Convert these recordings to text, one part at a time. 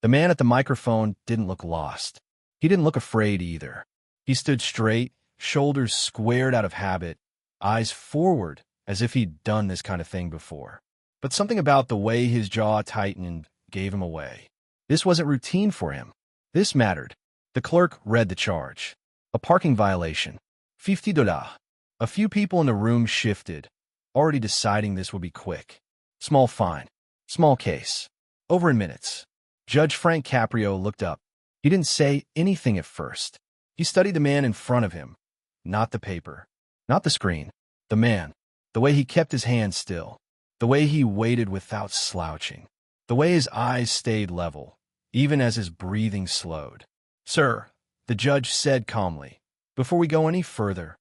The man at the microphone didn't look lost. He didn't look afraid either. He stood straight, shoulders squared out of habit, eyes forward as if he'd done this kind of thing before. But something about the way his jaw tightened gave him away. This wasn't routine for him. This mattered. The clerk read the charge. A parking violation. $50. A few people in the room shifted, already deciding this would be quick. Small fine. Small case. Over in minutes. Judge Frank Caprio looked up. He didn't say anything at first. He studied the man in front of him. Not the paper. Not the screen. The man. The way he kept his hands still. The way he waited without slouching. The way his eyes stayed level, even as his breathing slowed. "Sir," the judge said calmly, "before we go any further,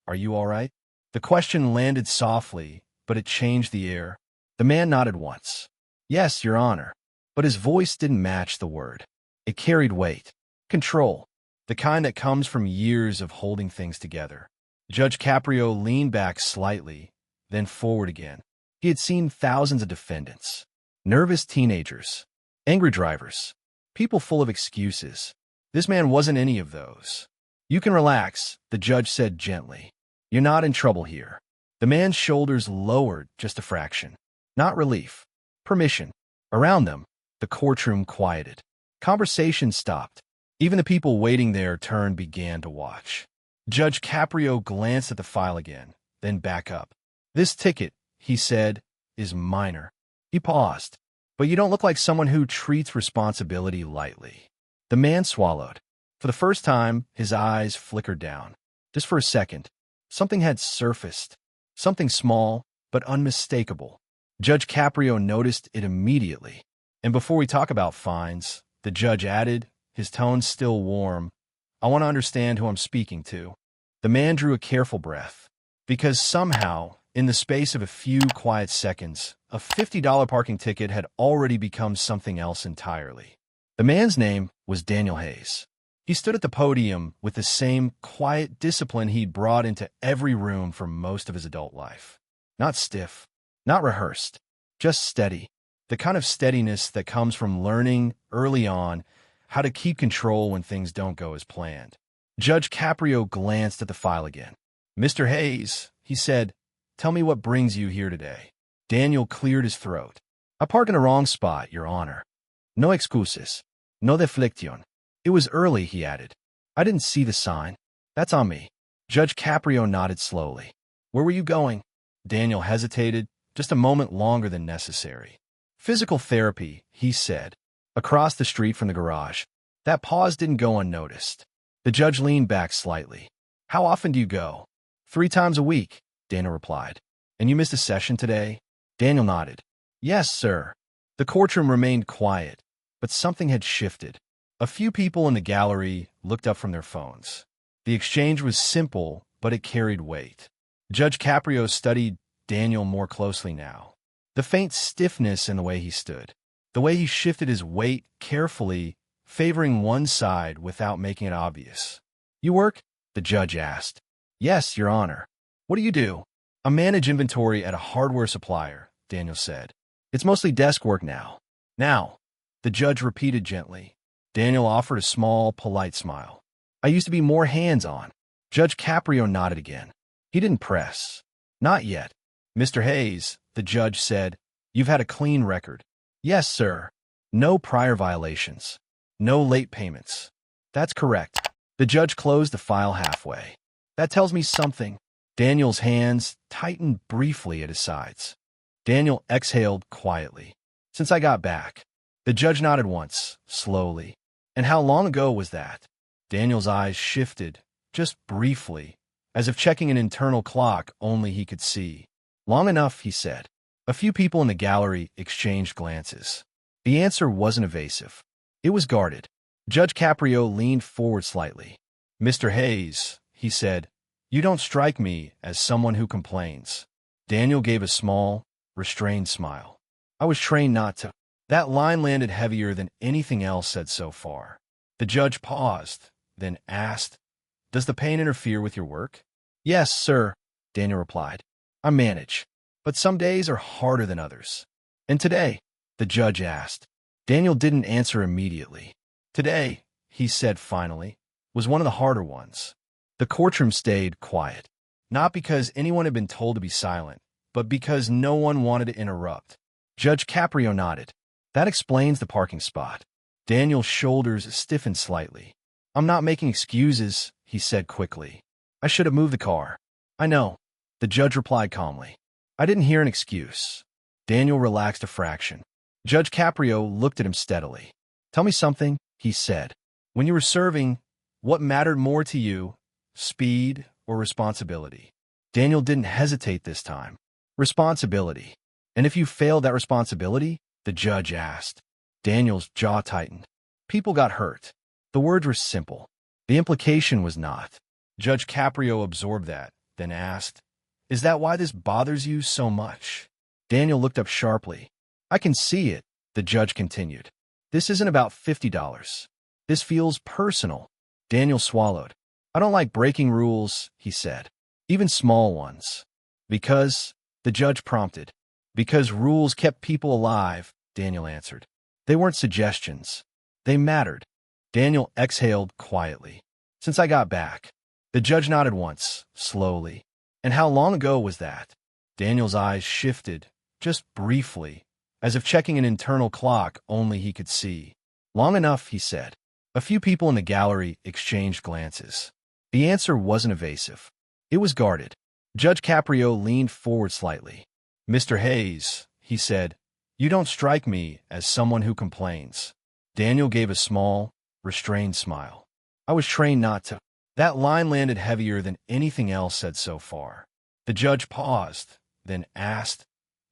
are you all right?" The question landed softly, but it changed the air. The man nodded once. "Yes, Your Honor." But his voice didn't match the word. It carried weight. Control. The kind that comes from years of holding things together. Judge Caprio leaned back slightly, then forward again. He had seen thousands of defendants. Nervous teenagers. Angry drivers. People full of excuses. This man wasn't any of those. "You can relax," the judge said gently. "You're not in trouble here." The man's shoulders lowered just a fraction. Not relief. Permission. Around them, the courtroom quieted. Conversation stopped. Even the people waiting there turned began to watch. Judge Caprio glanced at the file again, then back up. "This ticket," he said, "is minor." He paused. "But you don't look like someone who treats responsibility lightly." The man swallowed. For the first time, his eyes flickered down. Just for a second, something had surfaced. Something small, but unmistakable. Judge Caprio noticed it immediately. "And before we talk about fines," the judge added, his tone still warm, "I want to understand who I'm speaking to." The man drew a careful breath. Because somehow, in the space of a few quiet seconds, a $50 parking ticket had already become something else entirely. The man's name was Daniel Hayes. He stood at the podium with the same quiet discipline he'd brought into every room for most of his adult life. Not stiff, not rehearsed, just steady. The kind of steadiness that comes from learning early on how to keep control when things don't go as planned. Judge Caprio glanced at the file again. "Mr. Hayes," he said, "tell me what brings you here today." Daniel cleared his throat. "I parked in the wrong spot, Your Honor. No excuses. No deflección." "It was early," he added. "I didn't see the sign. That's on me." Judge Caprio nodded slowly. "Where were you going?" Daniel hesitated, just a moment longer than necessary. "Physical therapy," he said. "Across the street from the garage." That pause didn't go unnoticed. The judge leaned back slightly. "How often do you go?" "3 times a week," Daniel replied. "And you missed a session today?" Daniel nodded. "Yes, sir." The courtroom remained quiet, but something had shifted. A few people in the gallery looked up from their phones. The exchange was simple, but it carried weight. Judge Caprio studied Daniel more closely now. The faint stiffness in the way he stood. The way he shifted his weight carefully, favoring one side without making it obvious. "You work?" the judge asked. "Yes, Your Honor." "What do you do?" "I manage inventory at a hardware supplier," Daniel said. "It's mostly desk work now." "Now," the judge repeated gently. Daniel offered a small, polite smile. "I used to be more hands-on." Judge Caprio nodded again. He didn't press. "Not yet." "Mr. Hayes," the judge said, "you've had a clean record." "Yes, sir." "No prior violations. No late payments." "That's correct." The judge closed the file halfway. "That tells me something." Daniel's hands tightened briefly at his sides. Daniel exhaled quietly. "Since I got back." The judge nodded once, slowly. "And how long ago was that?" Daniel's eyes shifted, just briefly, as if checking an internal clock only he could see. "Long enough," he said. A few people in the gallery exchanged glances. The answer wasn't evasive. It was guarded. Judge Caprio leaned forward slightly. "Mr. Hayes," he said, "you don't strike me as someone who complains." Daniel gave a small, restrained smile. "I was trained not to." That line landed heavier than anything else said so far. The judge paused, then asked, "Does the pain interfere with your work?" "Yes, sir," Daniel replied. "I manage. But some days are harder than others." "And today?" the judge asked. Daniel didn't answer immediately. Today, he said finally, was one of the harder ones. The courtroom stayed quiet, not because anyone had been told to be silent, but because no one wanted to interrupt. Judge Caprio nodded. That explains the parking spot. Daniel's shoulders stiffened slightly. I'm not making excuses, he said quickly. I should have moved the car. I know, the judge replied calmly. I didn't hear an excuse. Daniel relaxed a fraction. Judge Caprio looked at him steadily. Tell me something, he said. When you were serving, what mattered more to you, speed or responsibility? Daniel didn't hesitate this time. Responsibility. And if you failed that responsibility? The judge asked. Daniel's jaw tightened. People got hurt. The words were simple. The implication was not. Judge Caprio absorbed that, then asked, Is that why this bothers you so much? Daniel looked up sharply. I can see it, the judge continued. This isn't about $50. This feels personal. Daniel swallowed. I don't like breaking rules, he said, even small ones. Because, the judge prompted. Because rules kept people alive, Daniel answered. They weren't suggestions. They mattered. Daniel exhaled quietly. Since I got back. The judge nodded once, slowly. And how long ago was that? Daniel's eyes shifted, just briefly, as if checking an internal clock only he could see. Long enough, he said. A few people in the gallery exchanged glances. The answer wasn't evasive. It was guarded. Judge Caprio leaned forward slightly. Mr. Hayes, he said, you don't strike me as someone who complains. Daniel gave a small, restrained smile. I was trained not to. That line landed heavier than anything else said so far. The judge paused, then asked,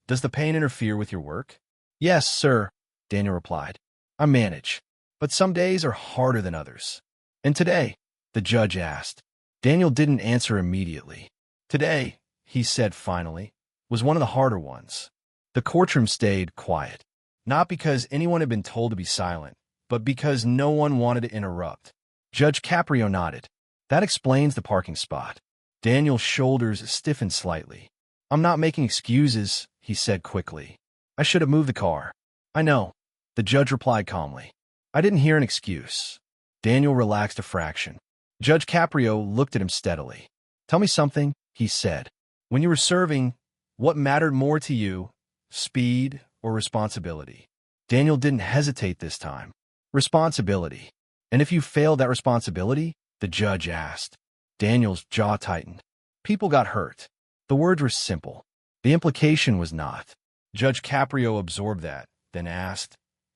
Does the pain interfere with your work? Yes, sir, Daniel replied. I manage, but some days are harder than others. And today, the judge asked. Daniel didn't answer immediately. Today, he said finally, was one of the harder ones. The courtroom stayed quiet, not because anyone had been told to be silent, but because no one wanted to interrupt. Judge Caprio nodded. That explains the parking spot. Daniel's shoulders stiffened slightly. I'm not making excuses, he said quickly. I should have moved the car. I know, the judge replied calmly. I didn't hear an excuse. Daniel relaxed a fraction. Judge Caprio looked at him steadily. Tell me something, he said. When you were serving, what mattered more to you, speed or responsibility? Daniel didn't hesitate this time. Responsibility. And if you failed that responsibility? The judge asked. Daniel's jaw tightened. People got hurt. The words were simple. The implication was not. Judge Caprio absorbed that, then asked,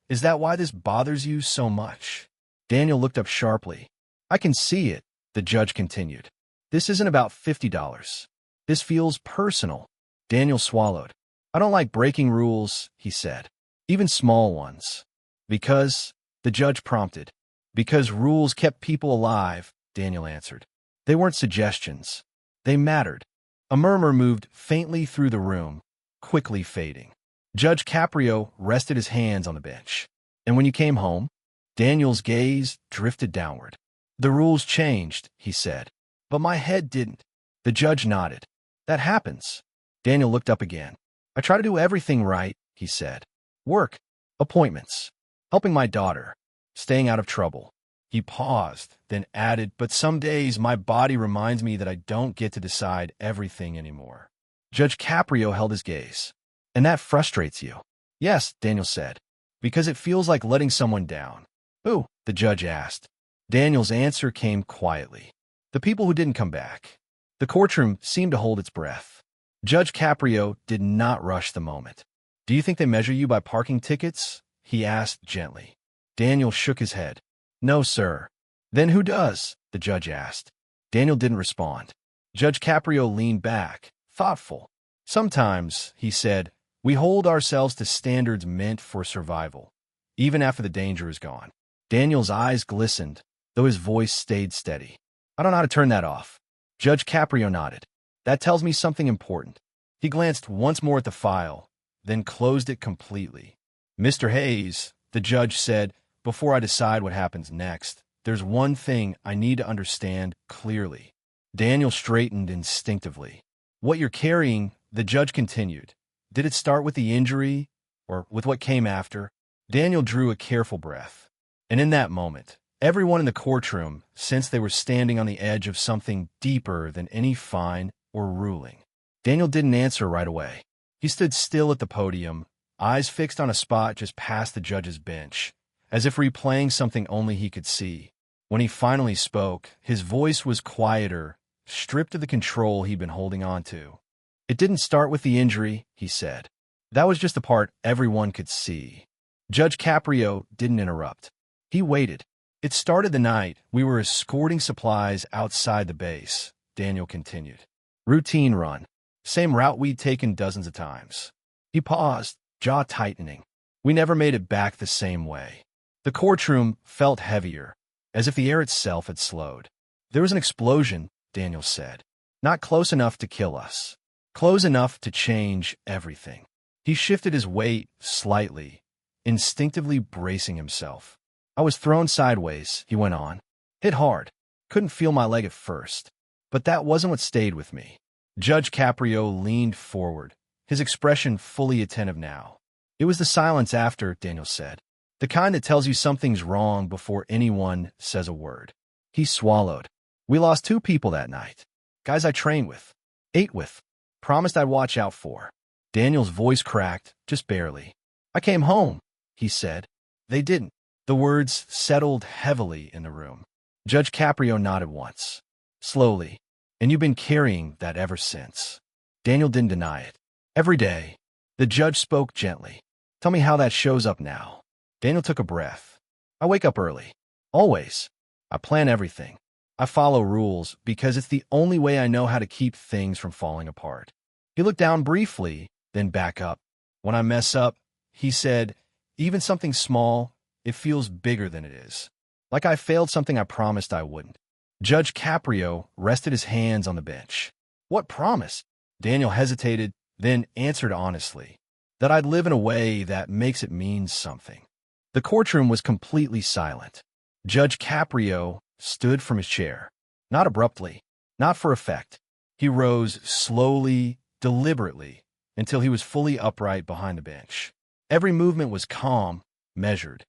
Is that why this bothers you so much? Daniel looked up sharply. I can see it, the judge continued. This isn't about $50. This feels personal. Daniel swallowed. I don't like breaking rules, he said, even small ones. Because, the judge prompted. Because rules kept people alive, Daniel answered. They weren't suggestions. They mattered. A murmur moved faintly through the room, quickly fading. Judge Caprio rested his hands on the bench. And when you came home? Daniel's gaze drifted downward. The rules changed, he said. But my head didn't. The judge nodded. That happens. Daniel looked up again. I try to do everything right, he said. Work, appointments, helping my daughter, staying out of trouble. He paused, then added, but some days my body reminds me that I don't get to decide everything anymore. Judge Caprio held his gaze. And that frustrates you? Yes, Daniel said, because it feels like letting someone down. Who? The judge asked. Daniel's answer came quietly. The people who didn't come back. The courtroom seemed to hold its breath. Judge Caprio did not rush the moment. Do you think they measure you by parking tickets? He asked gently. Daniel shook his head. No, sir. Then who does? The judge asked. Daniel didn't respond. Judge Caprio leaned back, thoughtful. Sometimes, he said, we hold ourselves to standards meant for survival, even after the danger is gone. Daniel's eyes glistened, though his voice stayed steady. I don't know how to turn that off. Judge Caprio nodded. That tells me something important. He glanced once more at the file, then closed it completely. Mr. Hayes, the judge said, before I decide what happens next, there's one thing I need to understand clearly. Daniel straightened instinctively. What you're carrying, the judge continued. Did it start with the injury, or with what came after? Daniel drew a careful breath. And in that moment, everyone in the courtroom sensed they were standing on the edge of something deeper than any fine or ruling. Daniel didn't answer right away. He stood still at the podium, eyes fixed on a spot just past the judge's bench, as if replaying something only he could see. When he finally spoke, his voice was quieter, stripped of the control he'd been holding on to. "It didn't start with the injury," he said. "That was just the part everyone could see." Judge Caprio didn't interrupt. He waited. "It started the night we were escorting supplies outside the base," Daniel continued. "Routine run. Same route we'd taken dozens of times." He paused, jaw tightening. "We never made it back the same way." The courtroom felt heavier, as if the air itself had slowed. "There was an explosion," Daniel said. "Not close enough to kill us. Close enough to change everything." He shifted his weight slightly, instinctively bracing himself. "I was thrown sideways," he went on. "Hit hard. Couldn't feel my leg at first. But that wasn't what stayed with me." Judge Caprio leaned forward, his expression fully attentive now. "It was the silence after," Daniel said. "The kind that tells you something's wrong before anyone says a word." He swallowed. "We lost 2 people that night. Guys I trained with, ate with, promised I'd watch out for." Daniel's voice cracked, just barely. "I came home," he said. "They didn't." The words settled heavily in the room. Judge Caprio nodded once, slowly. "And you've been carrying that ever since." Daniel didn't deny it. "Every day." The judge spoke gently. "Tell me how that shows up now." Daniel took a breath. "I wake up early. Always. I plan everything. I follow rules because it's the only way I know how to keep things from falling apart." He looked down briefly, then back up. "When I mess up," he said, "even something small, it feels bigger than it is. Like I failed something I promised I wouldn't." Judge Caprio rested his hands on the bench. "What promise?" Daniel hesitated, then answered honestly. "That I'd live in a way that makes it mean something." The courtroom was completely silent. Judge Caprio stood from his chair. Not abruptly, not for effect. He rose slowly, deliberately, until he was fully upright behind the bench. Every movement was calm, measured.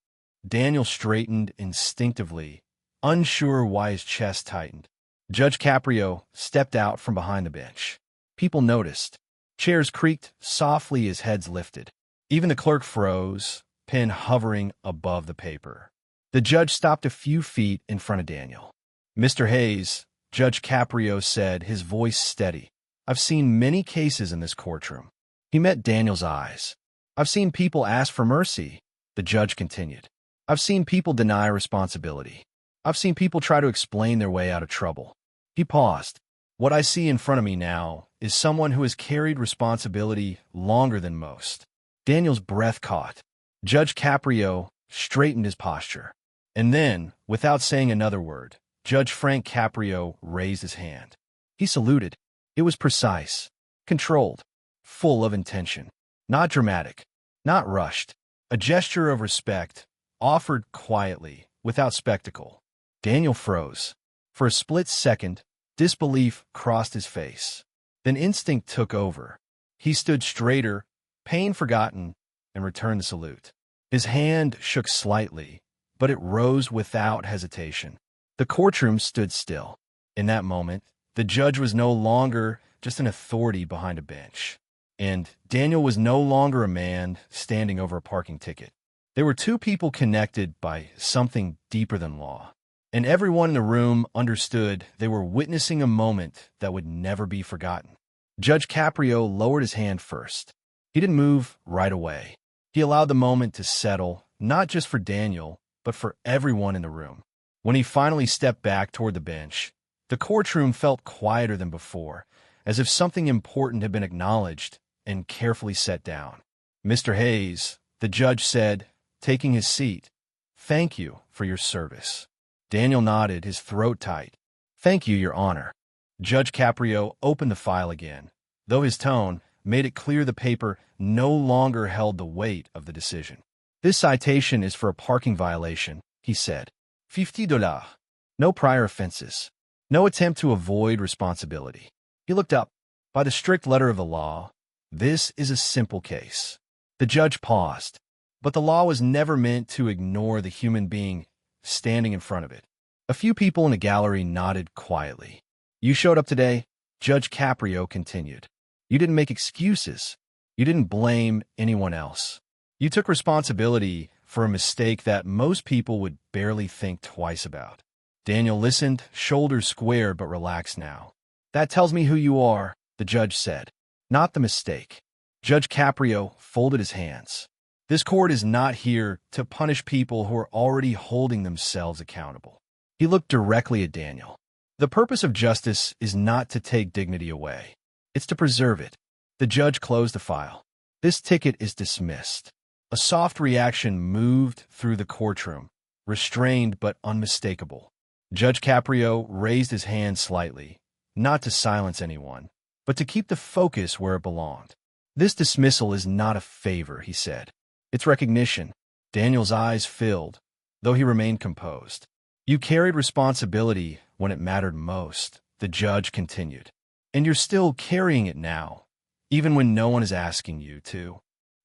Daniel straightened instinctively, unsure why his chest tightened. Judge Caprio stepped out from behind the bench. People noticed. Chairs creaked softly as heads lifted. Even the clerk froze, pen hovering above the paper. The judge stopped a few feet in front of Daniel. "Mr. Hayes," Judge Caprio said, his voice steady. "I've seen many cases in this courtroom." He met Daniel's eyes. "I've seen people ask for mercy," the judge continued. "I've seen people deny responsibility. I've seen people try to explain their way out of trouble." He paused. "What I see in front of me now is someone who has carried responsibility longer than most." Daniel's breath caught. Judge Caprio straightened his posture. And then, without saying another word, Judge Frank Caprio raised his hand. He saluted. It was precise, controlled, full of intention. Not dramatic, not rushed. A gesture of respect, offered quietly, without spectacle. Daniel froze. For a split second, disbelief crossed his face. Then instinct took over. He stood straighter, pain forgotten, and returned the salute. His hand shook slightly, but it rose without hesitation. The courtroom stood still. In that moment, the judge was no longer just an authority behind a bench. And Daniel was no longer a man standing over a parking ticket. There were 2 people connected by something deeper than law. And everyone in the room understood they were witnessing a moment that would never be forgotten. Judge Caprio lowered his hand first. He didn't move right away. He allowed the moment to settle, not just for Daniel, but for everyone in the room. When he finally stepped back toward the bench, the courtroom felt quieter than before, as if something important had been acknowledged and carefully set down. "Mr. Hayes," the judge said, taking his seat, "thank you for your service." Daniel nodded, his throat tight. "Thank you, Your Honor." Judge Caprio opened the file again, though his tone made it clear the paper no longer held the weight of the decision. "This citation is for a parking violation," he said. $50. No prior offenses. No attempt to avoid responsibility. He looked up. "By the strict letter of the law, this is a simple case." The judge paused. But the law was never meant to ignore the human being standing in front of it. A few people in the gallery nodded quietly. You showed up today, Judge Caprio continued. You didn't make excuses. You didn't blame anyone else. You took responsibility for a mistake that most people would barely think twice about. Daniel listened, shoulders squared but relaxed now. That tells me who you are, the judge said. Not the mistake. Judge Caprio folded his hands. This court is not here to punish people who are already holding themselves accountable. He looked directly at Daniel. The purpose of justice is not to take dignity away. It's to preserve it. The judge closed the file. This ticket is dismissed. A soft reaction moved through the courtroom, restrained but unmistakable. Judge Caprio raised his hand slightly, not to silence anyone, but to keep the focus where it belonged. This dismissal is not a favor, he said. It's recognition. Daniel's eyes filled, though he remained composed. You carried responsibility when it mattered most, the judge continued. And you're still carrying it now, even when no one is asking you to.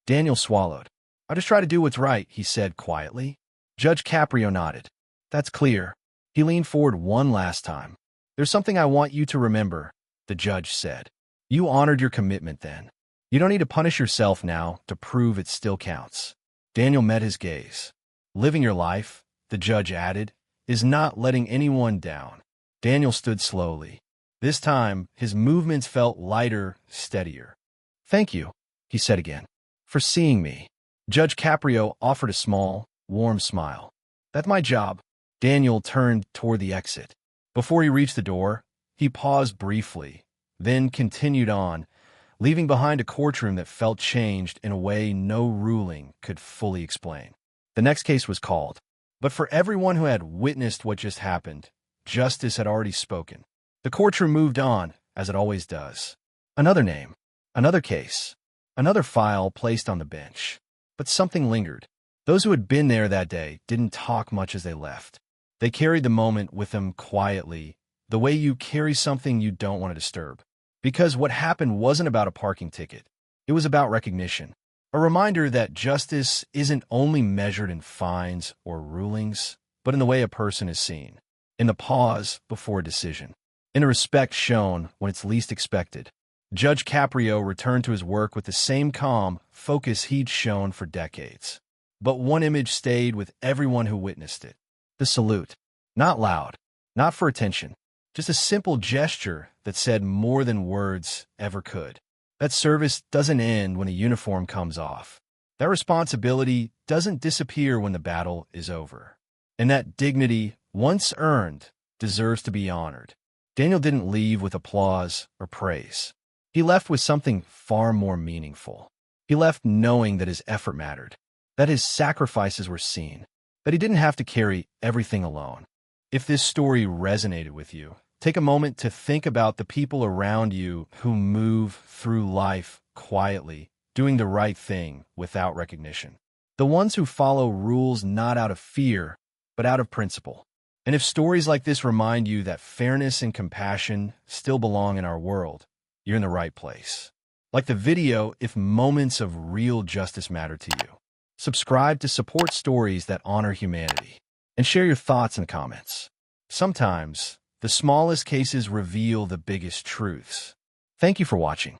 Daniel swallowed. I just try to do what's right, he said quietly. Judge Caprio nodded. That's clear. He leaned forward one last time. There's something I want you to remember, the judge said. You honored your commitment then. You don't need to punish yourself now to prove it still counts. Daniel met his gaze. Living your life, the judge added, is not letting anyone down. Daniel stood slowly. This time, his movements felt lighter, steadier. Thank you, he said again, for seeing me. Judge Caprio offered a small, warm smile. That's my job. Daniel turned toward the exit. Before he reached the door, he paused briefly, then continued on, leaving behind a courtroom that felt changed in a way no ruling could fully explain. The next case was called, but for everyone who had witnessed what just happened, justice had already spoken. The courtroom moved on, as it always does. Another name, another case, another file placed on the bench. But something lingered. Those who had been there that day didn't talk much as they left. They carried the moment with them quietly, the way you carry something you don't want to disturb. Because what happened wasn't about a parking ticket. It was about recognition. A reminder that justice isn't only measured in fines or rulings, but in the way a person is seen, in the pause before a decision, in the respect shown when it's least expected. Judge Caprio returned to his work with the same calm focus he'd shown for decades. But one image stayed with everyone who witnessed it. The salute. Not loud, not for attention, just a simple gesture that said more than words ever could. That service doesn't end when a uniform comes off. That responsibility doesn't disappear when the battle is over. And that dignity, once earned, deserves to be honored. Daniel didn't leave with applause or praise. He left with something far more meaningful. He left knowing that his effort mattered, that his sacrifices were seen, that he didn't have to carry everything alone. If this story resonated with you, take a moment to think about the people around you who move through life quietly, doing the right thing without recognition. The ones who follow rules not out of fear, but out of principle. And if stories like this remind you that fairness and compassion still belong in our world, you're in the right place. Like the video, if moments of real justice matter to you. Subscribe to support stories that honor humanity. And share your thoughts in the comments. Sometimes, the smallest cases reveal the biggest truths. Thank you for watching.